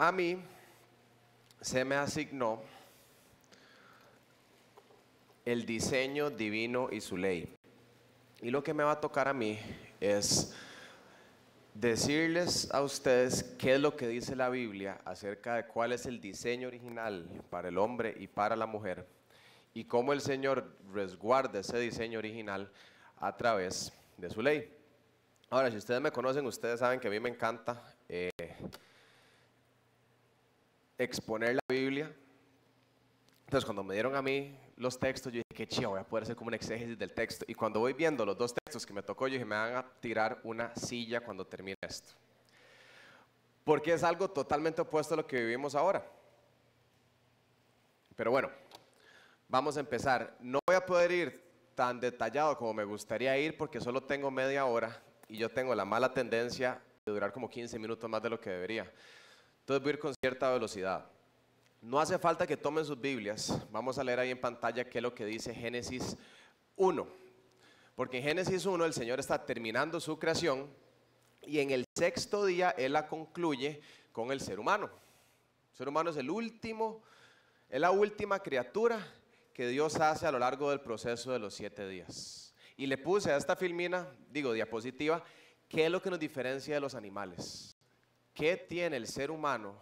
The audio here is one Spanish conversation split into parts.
A mí se me asignó el diseño divino y su ley. Y lo que me va a tocar a mí es decirles a ustedes qué es lo que dice la Biblia acerca de cuál es el diseño original para el hombre y para la mujer, y cómo el Señor resguarda ese diseño original a través de su ley. Ahora, si ustedes me conocen, ustedes saben que a mí me encanta exponer la Biblia. Entonces, cuando me dieron a mí los textos, yo dije, qué chido, voy a poder hacer como un exégesis del texto. Y cuando voy viendo los dos textos que me tocó, yo dije, me van a tirar una silla cuando termine esto. Porque es algo totalmente opuesto a lo que vivimos ahora. Pero bueno, vamos a empezar. No voy a poder ir tan detallado como me gustaría ir porque solo tengo media hora y yo tengo la mala tendencia de durar como 15 minutos más de lo que debería. Entonces voy a ir con cierta velocidad. No hace falta que tomen sus Biblias. Vamos a leer ahí en pantalla qué es lo que dice Génesis 1. Porque en Génesis 1 el Señor está terminando su creación y en el sexto día Él la concluye con el ser humano. El ser humano es es la última criatura que Dios hace a lo largo del proceso de los 7 días. Y le puse a esta diapositiva, qué es lo que nos diferencia de los animales. ¿Qué tiene el ser humano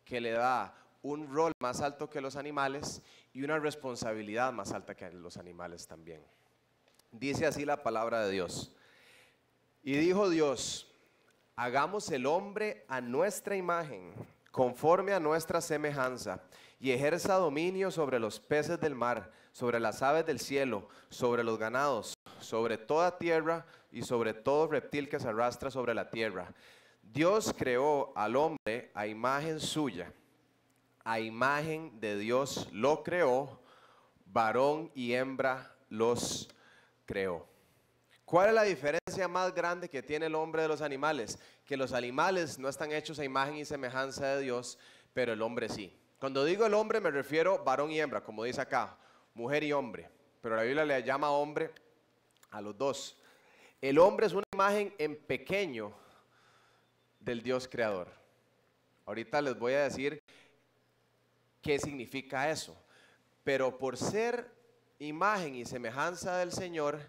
que le da un rol más alto que los animales y una responsabilidad más alta que los animales también? Dice así la palabra de Dios. Y dijo Dios, hagamos el hombre a nuestra imagen, conforme a nuestra semejanza, y ejerza dominio sobre los peces del mar, sobre las aves del cielo, sobre los ganados, sobre toda tierra y sobre todo reptil que se arrastra sobre la tierra. Dios creó al hombre a imagen suya, a imagen de Dios lo creó, varón y hembra los creó. ¿Cuál es la diferencia más grande que tiene el hombre de los animales? Que los animales no están hechos a imagen y semejanza de Dios, pero el hombre sí. Cuando digo el hombre me refiero varón y hembra, como dice acá, mujer y hombre, pero la Biblia le llama hombre a los dos. El hombre es una imagen en pequeño del Dios creador. Ahorita les voy a decir qué significa eso, pero por ser imagen y semejanza del Señor,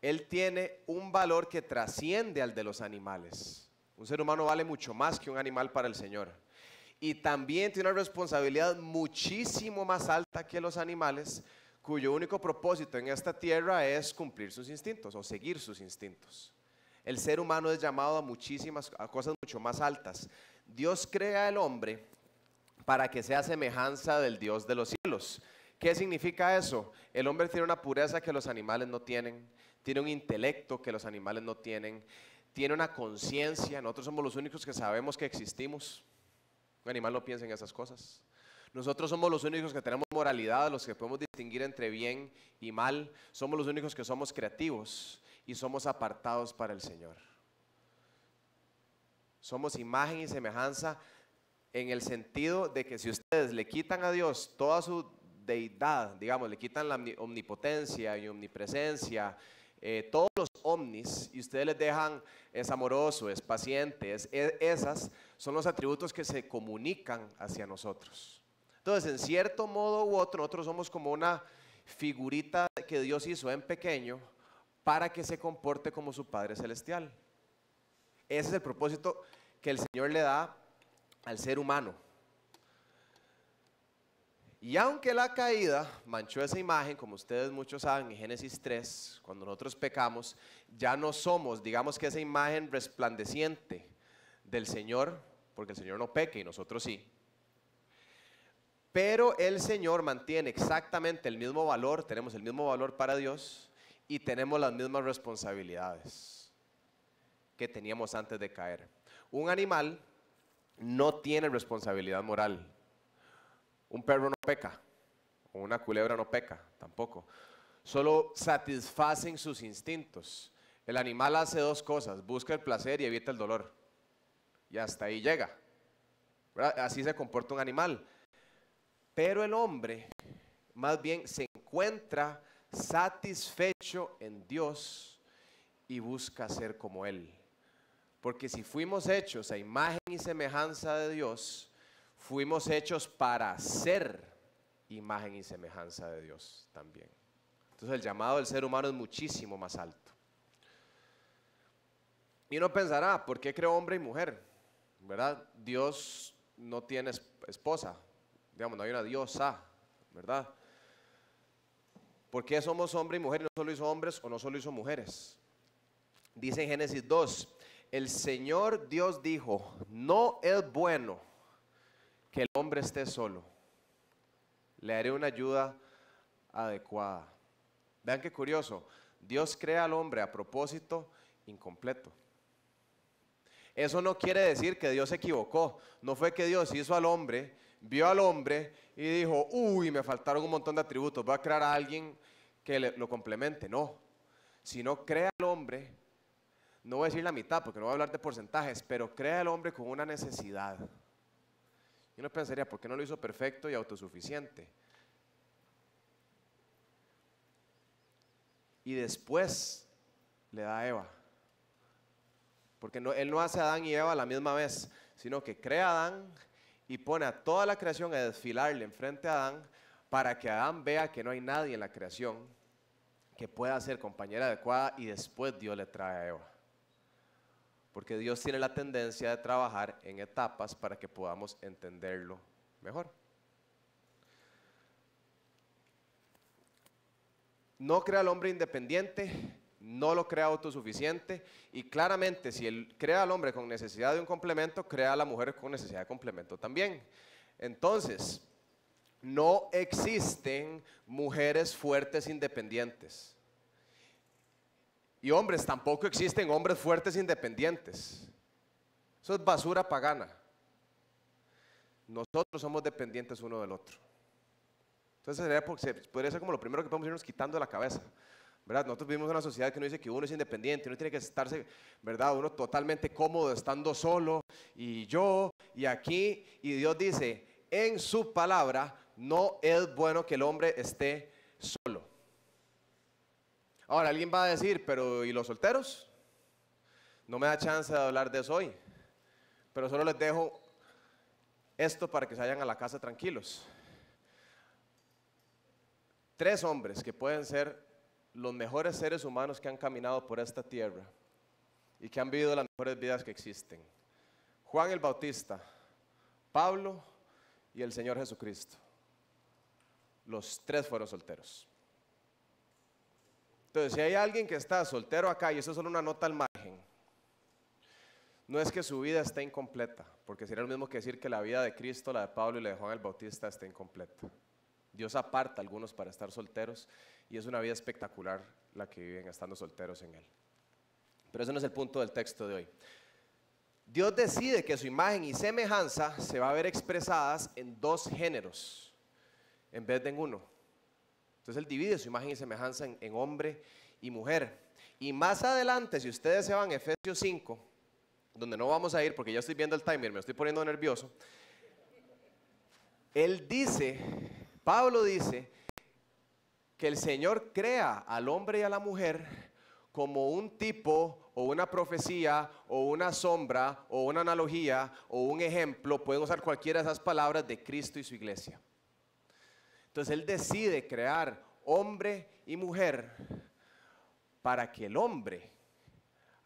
Él tiene un valor que trasciende al de los animales. Un ser humano vale mucho más que un animal para el Señor. Y también tiene una responsabilidad muchísimo más alta que los animales, cuyo único propósito en esta tierra es cumplir sus instintos o seguir sus instintos. El ser humano es llamado a cosas mucho más altas. Dios crea al hombre para que sea semejanza del Dios de los cielos. ¿Qué significa eso? El hombre tiene una pureza que los animales no tienen, tiene un intelecto que los animales no tienen, tiene una conciencia. Nosotros somos los únicos que sabemos que existimos. Un animal no piensa en esas cosas. Nosotros somos los únicos que tenemos moralidad, los que podemos distinguir entre bien y mal. Somos los únicos que somos creativos y somos apartados para el Señor. Somos imagen y semejanza en el sentido de que si ustedes le quitan a Dios toda su deidad, digamos, le quitan la omnipotencia y omnipresencia, todos los omnis, y ustedes les dejan, es amoroso, es paciente, esas son los atributos que se comunican hacia nosotros. Entonces, en cierto modo u otro, nosotros somos como una figurita que Dios hizo en pequeño para que se comporte como su Padre Celestial. Ese es el propósito que el Señor le da al ser humano. Y aunque la caída manchó esa imagen, como ustedes muchos saben, en Génesis 3, cuando nosotros pecamos, ya no somos, digamos que esa imagen resplandeciente del Señor, porque el Señor no peca y nosotros sí. Pero el Señor mantiene exactamente el mismo valor, tenemos el mismo valor para Dios y tenemos las mismas responsabilidades que teníamos antes de caer. Un animal no tiene responsabilidad moral. Un perro no peca, o una culebra no peca, tampoco. Solo satisfacen sus instintos. El animal hace dos cosas, busca el placer y evita el dolor. Y hasta ahí llega, ¿verdad? Así se comporta un animal. Pero el hombre, más bien, se encuentra satisfecho en Dios y busca ser como Él. Porque si fuimos hechos a imagen y semejanza de Dios, fuimos hechos para ser imagen y semejanza de Dios también. Entonces el llamado del ser humano es muchísimo más alto. Y uno pensará, ¿por qué creó hombre y mujer? ¿Verdad? Dios no tiene esposa, digamos, no hay una diosa, ¿verdad? ¿Por qué somos hombre y mujer y no solo hizo hombres o no solo hizo mujeres? Dice en Génesis 2, el Señor Dios dijo, no es bueno que el hombre esté solo, le haré una ayuda adecuada. Vean qué curioso, Dios crea al hombre a propósito incompleto. Eso no quiere decir que Dios se equivocó, no fue que Dios hizo al hombre, vio al hombre y dijo, uy, me faltaron un montón de atributos, voy a crear a alguien que lo complemente. No, sino crea al hombre, no voy a decir la mitad porque no voy a hablar de porcentajes, pero crea al hombre con una necesidad. Y uno pensaría, ¿por qué no lo hizo perfecto y autosuficiente? Y después le da a Eva. Porque él no hace a Adán y Eva a la misma vez, sino que crea a Adán y pone a toda la creación a desfilarle enfrente a Adán para que Adán vea que no hay nadie en la creación que pueda ser compañera adecuada, y después Dios le trae a Eva. Porque Dios tiene la tendencia de trabajar en etapas para que podamos entenderlo mejor. No crea al hombre independiente, no lo crea autosuficiente, y claramente si él crea al hombre con necesidad de un complemento, crea a la mujer con necesidad de complemento también. Entonces, no existen mujeres fuertes independientes. Y hombres, tampoco existen hombres fuertes independientes. Eso es basura pagana. Nosotros somos dependientes uno del otro. Entonces podría ser como lo primero que podemos irnos quitando de la cabeza, ¿verdad? Nosotros vivimos en una sociedad que nos dice que uno es independiente, uno tiene que estarse, ¿verdad? Uno totalmente cómodo estando solo, y yo, y aquí, y Dios dice, en su palabra, no es bueno que el hombre esté solo. Ahora, alguien va a decir, pero ¿y los solteros? No me da chance de hablar de eso hoy, pero solo les dejo esto para que se vayan a la casa tranquilos. 3 hombres que pueden ser los mejores seres humanos que han caminado por esta tierra y que han vivido las mejores vidas que existen: Juan el Bautista, Pablo y el Señor Jesucristo. Los 3 fueron solteros. Entonces, si hay alguien que está soltero acá, y eso es solo una nota al margen, no es que su vida esté incompleta, porque sería lo mismo que decir que la vida de Cristo, la de Pablo y la de Juan el Bautista esté incompleta. Dios aparta a algunos para estar solteros, y es una vida espectacular la que viven estando solteros en Él. Pero ese no es el punto del texto de hoy. Dios decide que su imagen y semejanza se va a ver expresadas en 2 géneros en vez de en uno. Entonces Él divide su imagen y semejanza en hombre y mujer. Y más adelante, si ustedes se van a Efesios 5, donde no vamos a ir porque ya estoy viendo el timer, me estoy poniendo nervioso. Él dice, Pablo dice, que el Señor crea al hombre y a la mujer como un tipo o una profecía o una sombra o una analogía o un ejemplo, pueden usar cualquiera de esas palabras, de Cristo y su iglesia. Entonces Él decide crear hombre y mujer para que el hombre,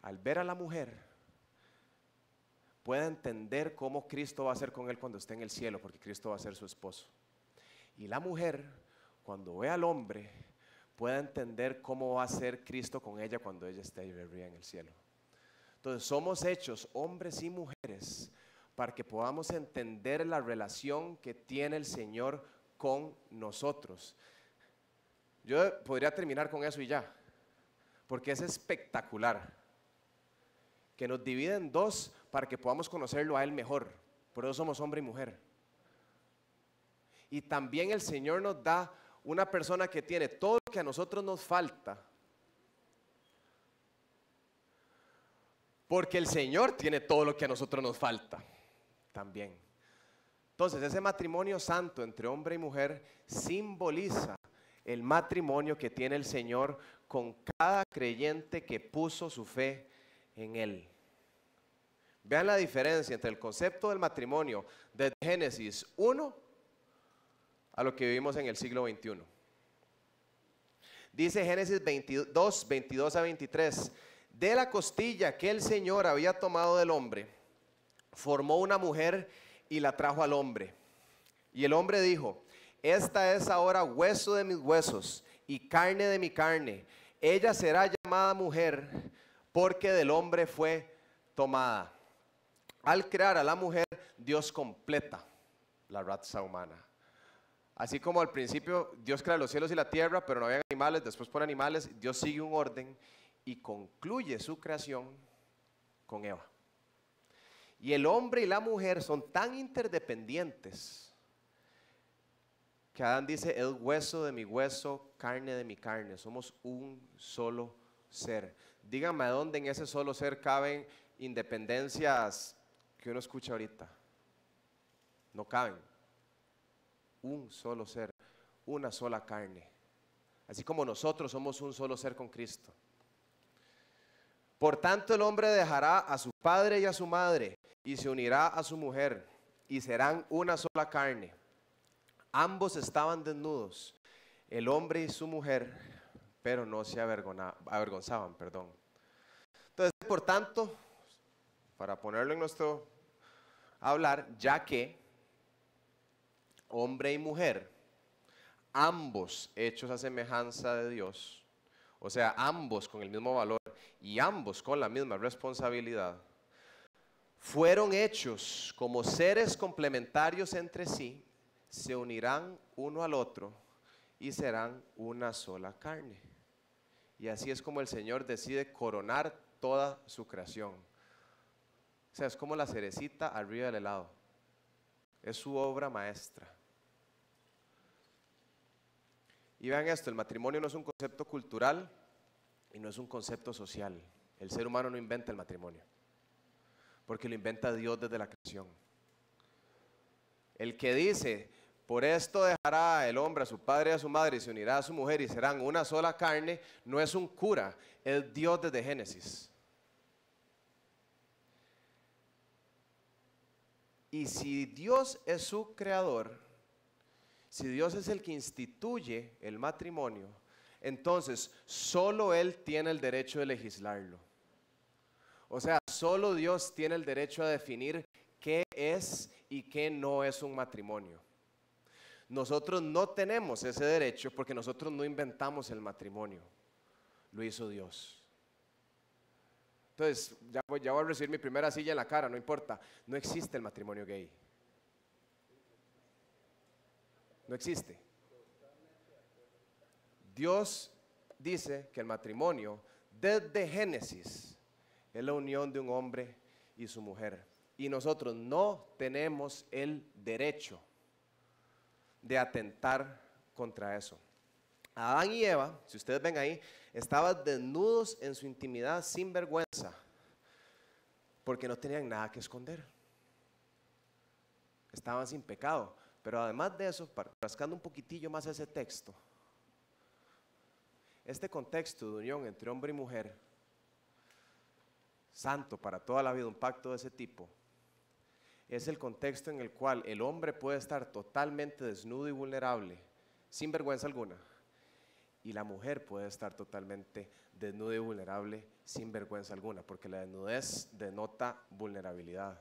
al ver a la mujer, pueda entender cómo Cristo va a ser con él cuando esté en el cielo, porque Cristo va a ser su esposo. Y la mujer, cuando ve al hombre, pueda entender cómo va a ser Cristo con ella cuando ella esté en el cielo. Entonces somos hechos hombres y mujeres para que podamos entender la relación que tiene el Señor con nosotros. Yo podría terminar con eso y ya, porque es espectacular, que nos divide en 2 para que podamos conocerlo a Él mejor. Por eso somos hombre y mujer. Y también el Señor nos da una persona que tiene todo lo que a nosotros nos falta, porque el Señor tiene todo lo que a nosotros nos falta también. Entonces ese matrimonio santo entre hombre y mujer simboliza el matrimonio que tiene el Señor con cada creyente que puso su fe en Él. Vean la diferencia entre el concepto del matrimonio de Génesis 1 a lo que vivimos en el siglo XXI. Dice Génesis 22, 22 a 23, de la costilla que el Señor había tomado del hombre, formó una mujer y la trajo al hombre. Y el hombre dijo, esta es ahora hueso de mis huesos y carne de mi carne. Ella será llamada mujer porque del hombre fue tomada. Al crear a la mujer, Dios completa la raza humana. Así como al principio Dios crea los cielos y la tierra, pero no había animales, después pone animales, Dios sigue un orden y concluye su creación con Eva. Y el hombre y la mujer son tan interdependientes que Adán dice, es hueso de mi hueso, carne de mi carne. Somos un solo ser. Díganme a dónde en ese solo ser caben independencias que uno escucha ahorita. No caben. Un solo ser, una sola carne. Así como nosotros somos un solo ser con Cristo. Por tanto, el hombre dejará a su padre y a su madre y se unirá a su mujer y serán una sola carne. Ambos estaban desnudos, el hombre y su mujer, pero no se avergonzaban. Entonces, por tanto, para ponerlo en nuestro hablar, ya que hombre y mujer, ambos hechos a semejanza de Dios, o sea, ambos con el mismo valor y ambos con la misma responsabilidad, fueron hechos como seres complementarios entre sí, se unirán uno al otro y serán una sola carne. Y así es como el Señor decide coronar toda su creación. O sea, es como la cerecita arriba del helado. Es su obra maestra. Y vean esto, el matrimonio no es un concepto cultural y no es un concepto social. El ser humano no inventa el matrimonio, porque lo inventa Dios desde la creación. El que dice, por esto dejará el hombre a su padre y a su madre y se unirá a su mujer y serán una sola carne, no es un cura, es Dios desde Génesis. Y si Dios es su creador, si Dios es el que instituye el matrimonio, entonces solo Él tiene el derecho de legislarlo. O sea, solo Dios tiene el derecho a definir qué es y qué no es un matrimonio. Nosotros no tenemos ese derecho porque nosotros no inventamos el matrimonio, lo hizo Dios. Entonces, ya voy a recibir mi primera silla en la cara, no importa, no existe el matrimonio gay. No existe. Dios dice que el matrimonio desde Génesis es la unión de un hombre y su mujer. Y nosotros no tenemos el derecho de atentar contra eso. Adán y Eva, si ustedes ven ahí, estaban desnudos en su intimidad sin vergüenza, porque no tenían nada que esconder. Estaban sin pecado. Pero además de eso, rascando un poquitillo más ese texto, este contexto de unión entre hombre y mujer, santo para toda la vida, un pacto de ese tipo, es el contexto en el cual el hombre puede estar totalmente desnudo y vulnerable, sin vergüenza alguna, y la mujer puede estar totalmente desnuda y vulnerable, sin vergüenza alguna, porque la desnudez denota vulnerabilidad.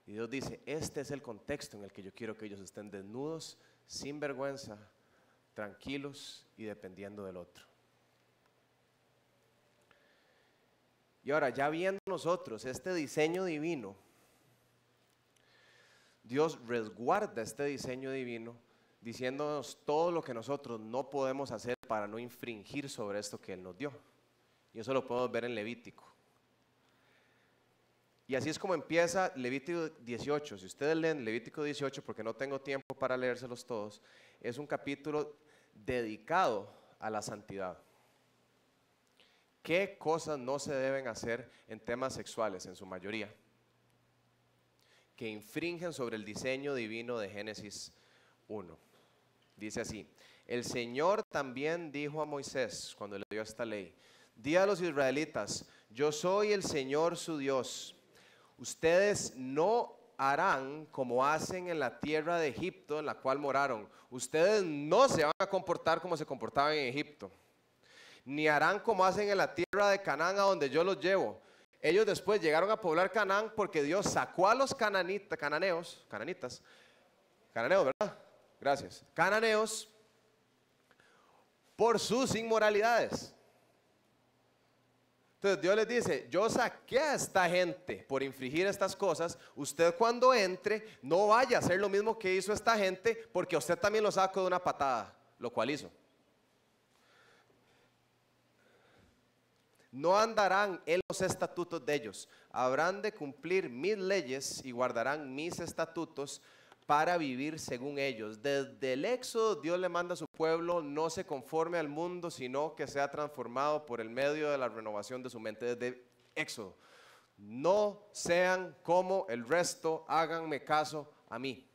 Y Dios dice, este es el contexto en el que yo quiero que ellos estén desnudos, sin vergüenza, tranquilos y dependiendo del otro. Y ahora, ya viendo nosotros este diseño divino, Dios resguarda este diseño divino diciéndonos todo lo que nosotros no podemos hacer para no infringir sobre esto que Él nos dio. Y eso lo podemos ver en Levítico. Y así es como empieza Levítico 18. Si ustedes leen Levítico 18, porque no tengo tiempo para leérselos todos, es un capítulo dedicado a la santidad. ¿Qué cosas no se deben hacer en temas sexuales en su mayoría? Que infringen sobre el diseño divino de Génesis 1. Dice así, el Señor también dijo a Moisés cuando le dio esta ley, di a los israelitas, yo soy el Señor su Dios. Ustedes no harán como hacen en la tierra de Egipto en la cual moraron. Ustedes no se van a comportar como se comportaban en Egipto, ni harán como hacen en la tierra de Canaán a donde yo los llevo. Ellos después llegaron a poblar Canaán porque Dios sacó a los cananeos, ¿verdad? Gracias. Cananeos por sus inmoralidades. Entonces Dios les dice, yo saqué a esta gente por infringir estas cosas. Usted cuando entre no vaya a hacer lo mismo que hizo esta gente, porque usted también lo sacó de una patada, lo cual hizo. No andarán en los estatutos de ellos, habrán de cumplir mis leyes y guardarán mis estatutos para vivir según ellos. Desde el Éxodo Dios le manda a su pueblo, no se conforme al mundo, sino que sea transformado por el medio de la renovación de su mente. Desde Éxodo, no sean como el resto, háganme caso a mí.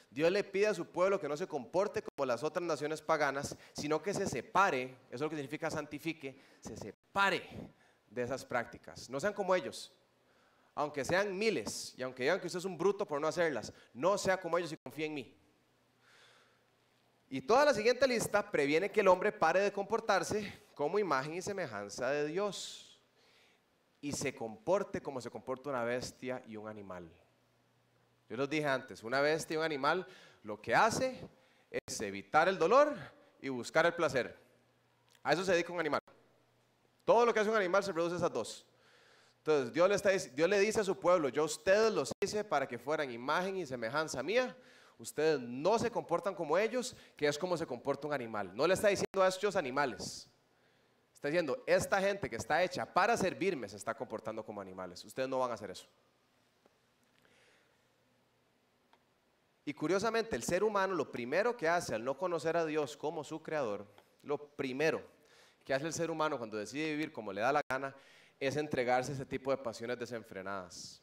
Dios le pide a su pueblo que no se comporte como las otras naciones paganas, sino que se separe, eso es lo que significa santifique, se separe de esas prácticas. No sean como ellos, aunque sean miles, y aunque digan que usted es un bruto por no hacerlas, no sea como ellos y confíe en mí. Y toda la siguiente lista previene que el hombre pare de comportarse como imagen y semejanza de Dios, y se comporte como se comporta una bestia y un animal. Yo les dije antes, una bestia y un animal lo que hace es evitar el dolor y buscar el placer. A eso se dedica un animal. Todo lo que hace un animal se reduce a esas dos. Entonces Dios le dice a su pueblo, yo a ustedes los hice para que fueran imagen y semejanza mía. Ustedes no se comportan como ellos, que es como se comporta un animal. No le está diciendo a estos animales. Está diciendo, esta gente que está hecha para servirme se está comportando como animales. Ustedes no van a hacer eso. Y curiosamente, el ser humano lo primero que hace al no conocer a Dios como su creador, lo primero que hace el ser humano cuando decide vivir como le da la gana, es entregarse a ese tipo de pasiones desenfrenadas.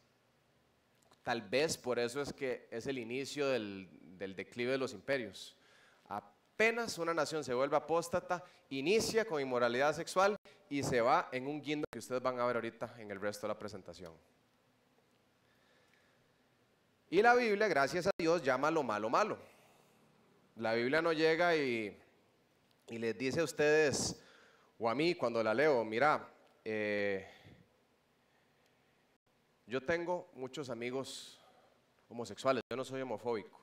Tal vez por eso es que es el inicio del declive de los imperios. Apenas una nación se vuelve apóstata, inicia con inmoralidad sexual y se va en un guindo que ustedes van a ver ahorita en el resto de la presentación. Y la Biblia, gracias a Dios, llama lo malo malo. La Biblia no llega y les dice a ustedes, o a mí cuando la leo, mira, yo tengo muchos amigos homosexuales, yo no soy homofóbico.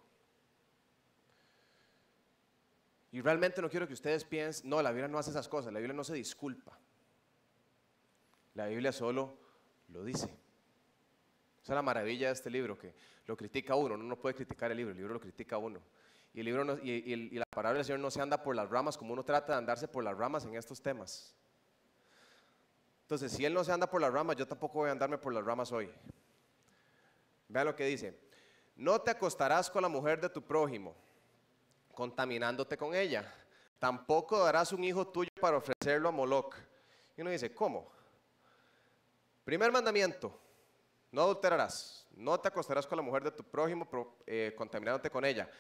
Y realmente no quiero que ustedes piensen, no, la Biblia no hace esas cosas, la Biblia no se disculpa. La Biblia solo lo dice. Esa es la maravilla de este libro, que lo critica uno no puede criticar el libro lo critica uno. Y, el libro no, y la palabra del Señor no se anda por las ramas como uno trata de andarse por las ramas en estos temas. Entonces, si Él no se anda por las ramas, yo tampoco voy a andarme por las ramas hoy. Vean lo que dice, no te acostarás con la mujer de tu prójimo, contaminándote con ella. Tampoco darás un hijo tuyo para ofrecerlo a Moloc. Y uno dice, ¿cómo? Primer mandamiento. No adulterarás, no te acostarás con la mujer de tu prójimo contaminándote con ella.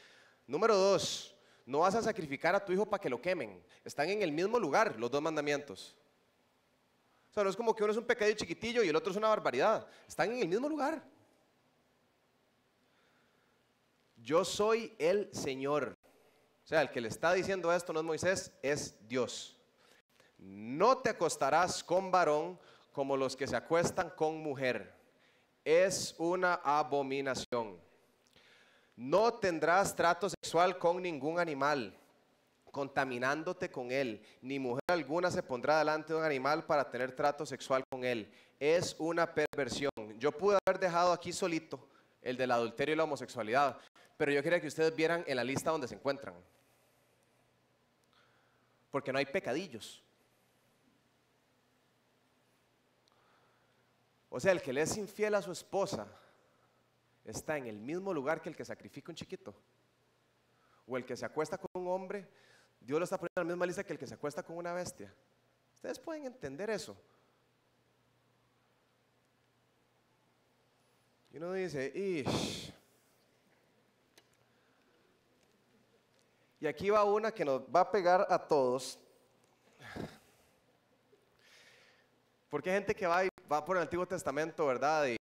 Número 2, no vas a sacrificar a tu hijo para que lo quemen. Están en el mismo lugar los dos mandamientos. O sea, no es como que uno es un pecadillo chiquitillo y el otro es una barbaridad. Están en el mismo lugar. Yo soy el Señor. O sea, el que le está diciendo esto no es Moisés, es Dios. No te acostarás con varón como los que se acuestan con mujer. Es una abominación. No tendrás trato sexual con ningún animal, contaminándote con él, ni mujer alguna se pondrá delante de un animal para tener trato sexual con él. Es una perversión. Yo pude haber dejado aquí solito el del adulterio y la homosexualidad, pero yo quería que ustedes vieran en la lista donde se encuentran, porque no hay pecadillos. O sea, el que le es infiel a su esposa está en el mismo lugar que el que sacrifica un chiquito. O el que se acuesta con un hombre, Dios lo está poniendo en la misma lista que el que se acuesta con una bestia. Ustedes pueden entender eso. Y uno dice, ¡ish! Y aquí va una que nos va a pegar a todos. Porque hay gente que va por el Antiguo Testamento, ¿verdad? Y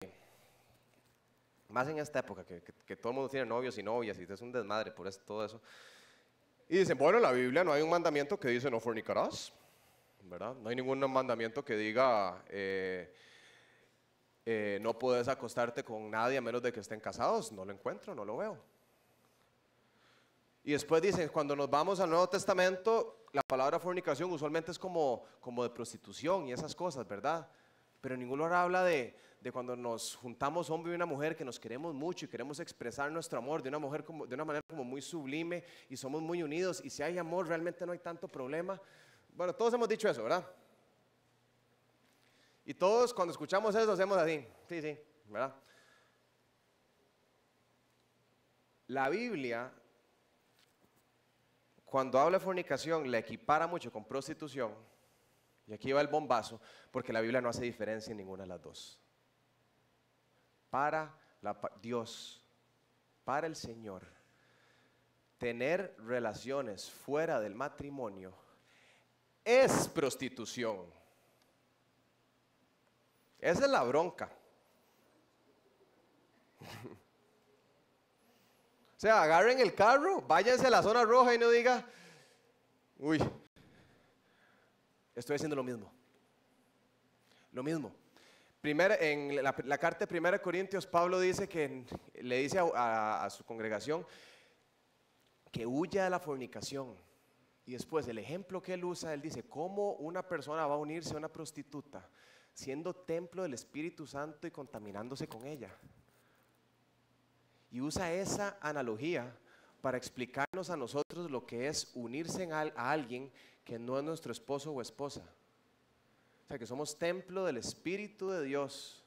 más en esta época, que todo el mundo tiene novios y novias, y es un desmadre por eso, todo eso. Y dicen, bueno, en la Biblia no hay un mandamiento que dice no fornicarás, ¿verdad? No hay ningún mandamiento que diga no puedes acostarte con nadie a menos de que estén casados. No lo encuentro, no lo veo. Y después dicen, cuando nos vamos al Nuevo Testamento, la palabra fornicación usualmente es como de prostitución y esas cosas, ¿verdad? Pero en ningún lugar habla de cuando nos juntamos hombre y una mujer que nos queremos mucho y queremos expresar nuestro amor de una manera como muy sublime y somos muy unidos, y si hay amor realmente no hay tanto problema. Bueno, todos hemos dicho eso, ¿verdad? Y todos cuando escuchamos eso hacemos así, sí, sí, ¿verdad? La Biblia, cuando habla de fornicación, la equipara mucho con prostitución. Y aquí va el bombazo, porque la Biblia no hace diferencia en ninguna de las dos. Para Dios, para el Señor, tener relaciones fuera del matrimonio es prostitución. Esa es la bronca. O sea, agarren el carro, váyanse a la zona roja y no diga, uy, estoy haciendo lo mismo. Lo mismo. En la carta de 1 Corintios, Pablo dice que le dice a su congregación que huya de la fornicación. Y después el ejemplo que él usa, él dice, ¿cómo una persona va a unirse a una prostituta siendo templo del Espíritu Santo y contaminándose con ella? Y usa esa analogía para explicarnos a nosotros lo que es unirse a alguien que no es nuestro esposo o esposa. O sea, que somos templo del Espíritu de Dios,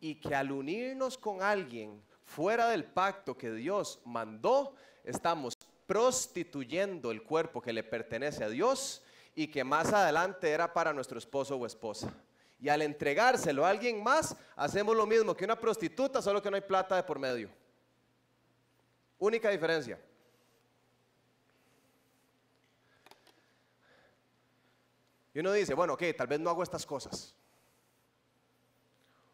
y que al unirnos con alguien fuera del pacto que Dios mandó, estamos prostituyendo el cuerpo que le pertenece a Dios y que más adelante era para nuestro esposo o esposa. Y al entregárselo a alguien más, hacemos lo mismo que una prostituta, solo que no hay plata de por medio. Única diferencia. Y uno dice, bueno, ok, tal vez no hago estas cosas.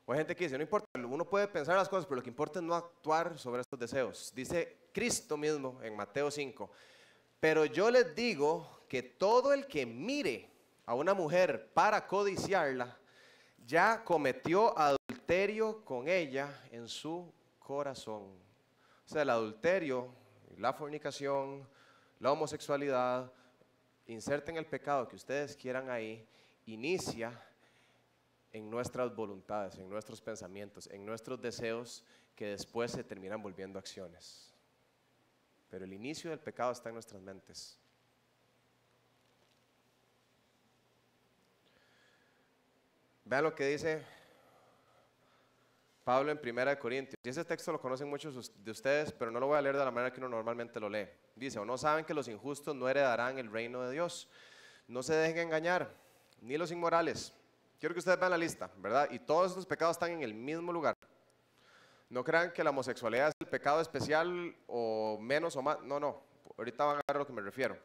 O hay gente que dice, no importa, uno puede pensar las cosas, pero lo que importa es no actuar sobre estos deseos. Dice Cristo mismo en Mateo 5, pero yo les digo que todo el que mire a una mujer para codiciarla, ya cometió adulterio con ella en su corazón. O sea, el adulterio, la fornicación, la homosexualidad, inserten el pecado que ustedes quieran ahí, inicia en nuestras voluntades, en nuestros pensamientos, en nuestros deseos, que después se terminan volviendo acciones. Pero el inicio del pecado está en nuestras mentes. Vean lo que dice Pablo en 1 Corintios. Y ese texto lo conocen muchos de ustedes, pero no lo voy a leer de la manera que uno normalmente lo lee. Dice, ¿o no saben que los injustos no heredarán el reino de Dios? No se dejen engañar, ni los inmorales. Quiero que ustedes vean la lista, ¿verdad? Y todos estos pecados están en el mismo lugar. No crean que la homosexualidad es el pecado especial o menos o más. No, no. Ahorita van a ver a lo que me refiero.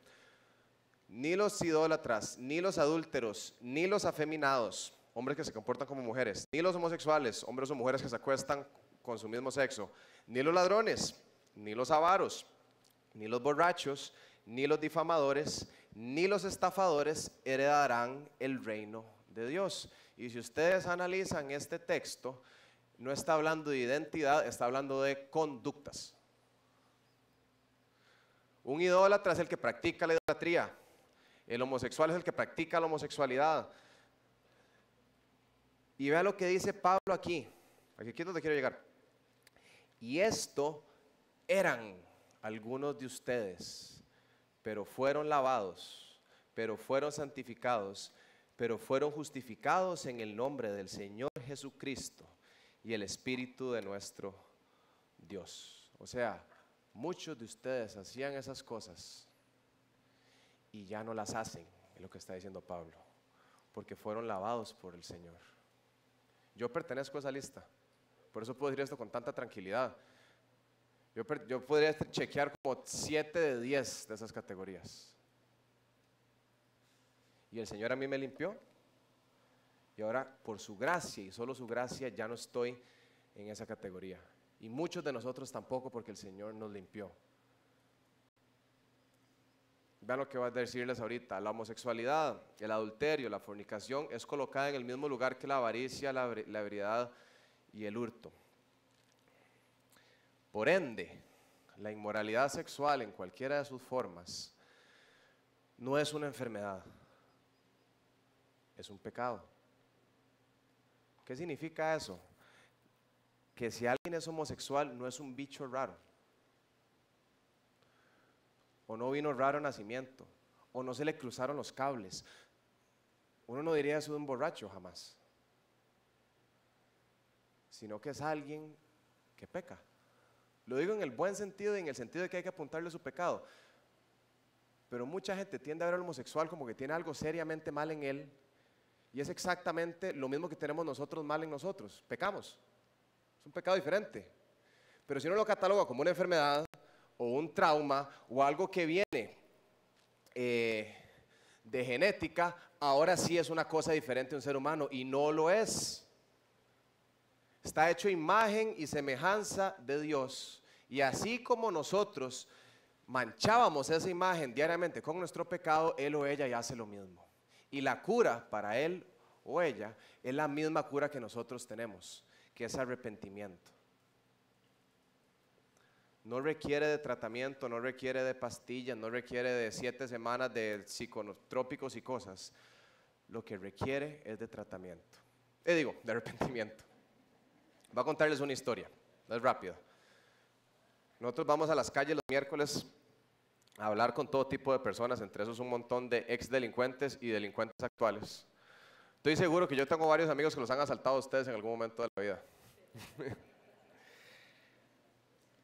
Ni los idólatras, ni los adúlteros, ni los afeminados, hombres que se comportan como mujeres, ni los homosexuales, hombres o mujeres que se acuestan con su mismo sexo, ni los ladrones, ni los avaros, ni los borrachos, ni los difamadores, ni los estafadores heredarán el reino de Dios. Y si ustedes analizan este texto, no está hablando de identidad, está hablando de conductas. Un idólatra es el que practica la idolatría. El homosexual es el que practica la homosexualidad. Y vea lo que dice Pablo aquí. Aquí es donde quiero llegar. Y esto eran algunos de ustedes, pero fueron lavados, pero fueron santificados, pero fueron justificados en el nombre del Señor Jesucristo y el Espíritu de nuestro Dios. O sea, muchos de ustedes hacían esas cosas y ya no las hacen, es lo que está diciendo Pablo, porque fueron lavados por el Señor. Yo pertenezco a esa lista, por eso puedo decir esto con tanta tranquilidad. Yo podría chequear como 7 de 10 de esas categorías. Y el Señor a mí me limpió, Y ahora por su gracia y solo su gracia ya no estoy en esa categoría. Y muchos de nosotros tampoco, porque el Señor nos limpió. Vean lo que voy a decirles ahorita. La homosexualidad, el adulterio, la fornicación es colocada en el mismo lugar que la avaricia, la ebriedad y el hurto. Por ende, la inmoralidad sexual en cualquiera de sus formas no es una enfermedad, es un pecado. ¿Qué significa eso? Que si alguien es homosexual no es un bicho raro, o no vino raro a nacimiento, o no se le cruzaron los cables. Uno no diría eso de un borracho jamás, sino que es alguien que peca. Lo digo en el buen sentido y en el sentido de que hay que apuntarle su pecado. Pero mucha gente tiende a ver al homosexual como que tiene algo seriamente mal en él, y es exactamente lo mismo que tenemos nosotros mal en nosotros. Pecamos. Es un pecado diferente. Pero si uno lo cataloga como una enfermedad o un trauma o algo que viene de genética, ahora sí es una cosa diferente de un ser humano, y no lo es. Está hecho imagen y semejanza de Dios, y así como nosotros manchábamos esa imagen diariamente con nuestro pecado, él o ella ya hace lo mismo. Y la cura para él o ella es la misma cura que nosotros tenemos, que es arrepentimiento. No requiere de tratamiento, no requiere de pastillas, no requiere de 7 semanas de psicotrópicos y cosas. Lo que requiere es de tratamiento. De arrepentimiento. Voy a contarles una historia, es rápido. Nosotros vamos a las calles los miércoles a hablar con todo tipo de personas, entre esos un montón de ex delincuentes y delincuentes actuales. Estoy seguro que yo tengo varios amigos que los han asaltado a ustedes en algún momento de la vida.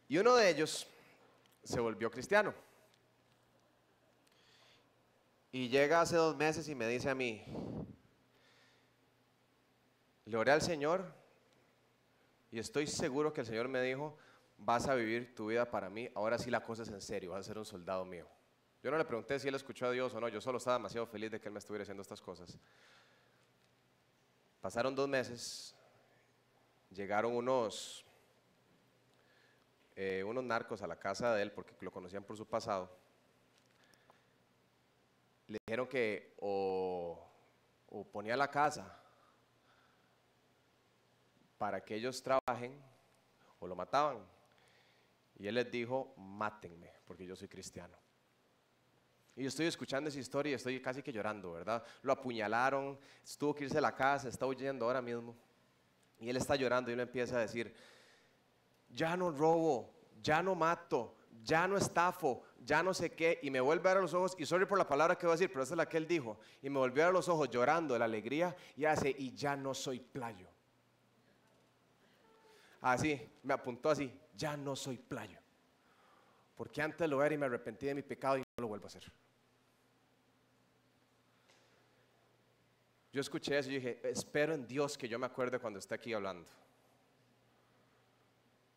Y uno de ellos se volvió cristiano. Y llega hace 2 meses y me dice a mí, le oré al Señor y estoy seguro que el Señor me dijo, vas a vivir tu vida para mí, ahora sí la cosa es en serio, vas a ser un soldado mío. Yo no le pregunté si él escuchó a Dios o no, yo solo estaba demasiado feliz de que él me estuviera haciendo estas cosas. Pasaron 2 meses, llegaron unos narcos a la casa de él porque lo conocían por su pasado. Le dijeron que o ponía la casa para que ellos trabajen o lo mataban. Y él les dijo, mátenme porque yo soy cristiano. Y yo estoy escuchando esa historia y estoy casi que llorando, ¿verdad? Lo apuñalaron, tuvo que irse a la casa, está huyendo ahora mismo. Y él está llorando y él empieza a decir, ya no robo, ya no mato, ya no estafo, ya no sé qué. Y me vuelve a ver a los ojos, y sorry por la palabra que voy a decir, pero esa es la que él dijo. Y me volvió a ver a los ojos llorando de la alegría y hace, y ya no soy playo. Así, me apuntó así, ya no soy playo. Porque antes lo era y me arrepentí de mi pecado y no lo vuelvo a hacer. Yo escuché eso y dije, espero en Dios que yo me acuerde cuando esté aquí hablando.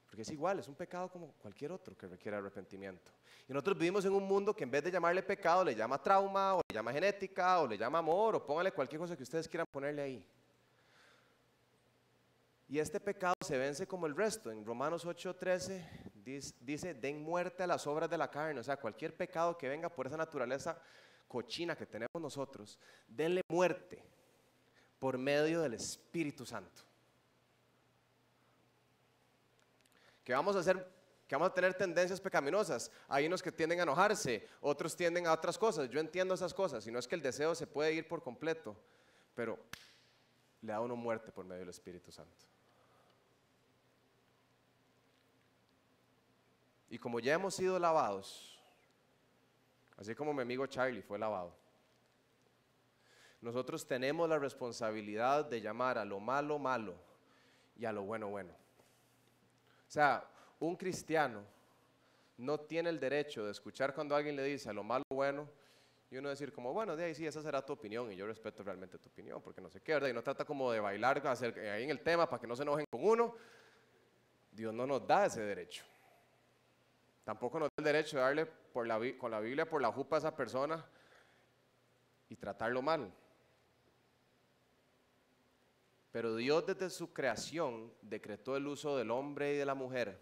Porque es igual, es un pecado como cualquier otro que requiere arrepentimiento. Y nosotros vivimos en un mundo que en vez de llamarle pecado, le llama trauma, o le llama genética, o le llama amor, o póngale cualquier cosa que ustedes quieran ponerle ahí. Y este pecado se vence como el resto. En Romanos 8:13 dice, den muerte a las obras de la carne. O sea, cualquier pecado que venga por esa naturaleza cochina que tenemos nosotros, denle muerte por medio del Espíritu Santo. Que vamos a tener tendencias pecaminosas. Hay unos que tienden a enojarse, otros tienden a otras cosas. Yo entiendo esas cosas, y no es que el deseo se puede ir por completo, pero le da a uno muerte por medio del Espíritu Santo. Y como ya hemos sido lavados, así como mi amigo Charlie fue lavado, nosotros tenemos la responsabilidad de llamar a lo malo malo y a lo bueno bueno. O sea, un cristiano no tiene el derecho de escuchar cuando alguien le dice a lo malo bueno y uno decir como, bueno, de ahí sí, esa será tu opinión y yo respeto realmente tu opinión porque no sé qué, ¿verdad? Y no trata como de bailar ahí en el tema para que no se enojen con uno. Dios no nos da ese derecho. Tampoco nos da el derecho de darle con la Biblia por la jupa a esa persona y tratarlo mal. Pero Dios desde su creación decretó el uso del hombre y de la mujer.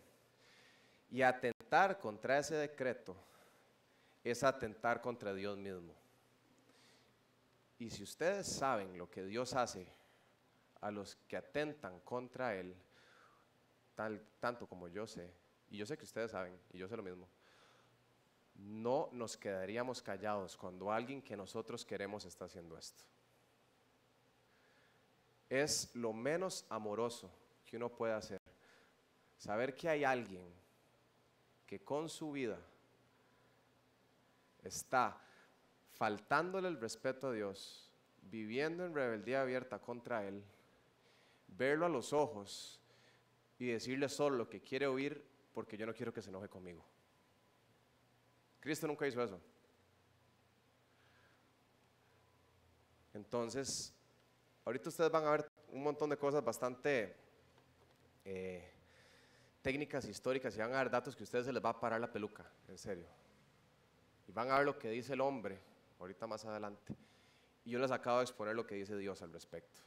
Y atentar contra ese decreto es atentar contra Dios mismo. Y si ustedes saben lo que Dios hace a los que atentan contra Él, tanto como yo sé, y yo sé que ustedes saben, y yo sé lo mismo, no nos quedaríamos callados cuando alguien que nosotros queremos está haciendo esto. Es lo menos amoroso que uno puede hacer, saber que hay alguien que con su vida está faltándole el respeto a Dios, viviendo en rebeldía abierta contra Él, verlo a los ojos y decirle solo lo que quiere oír porque yo no quiero que se enoje conmigo. Cristo nunca hizo eso. Entonces, ahorita ustedes van a ver un montón de cosas bastante técnicas históricas y van a ver datos que a ustedes se les va a parar la peluca, en serio. Y van a ver lo que dice el hombre, ahorita más adelante. Y yo les acabo de exponer lo que dice Dios al respecto.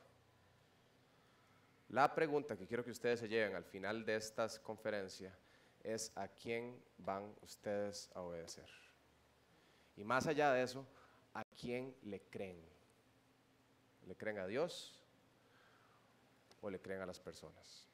La pregunta que quiero que ustedes se lleven al final de esta conferencia es: ¿a quién van ustedes a obedecer? Y más allá de eso, ¿a quién le creen? ¿Le creen a Dios o le creen a las personas?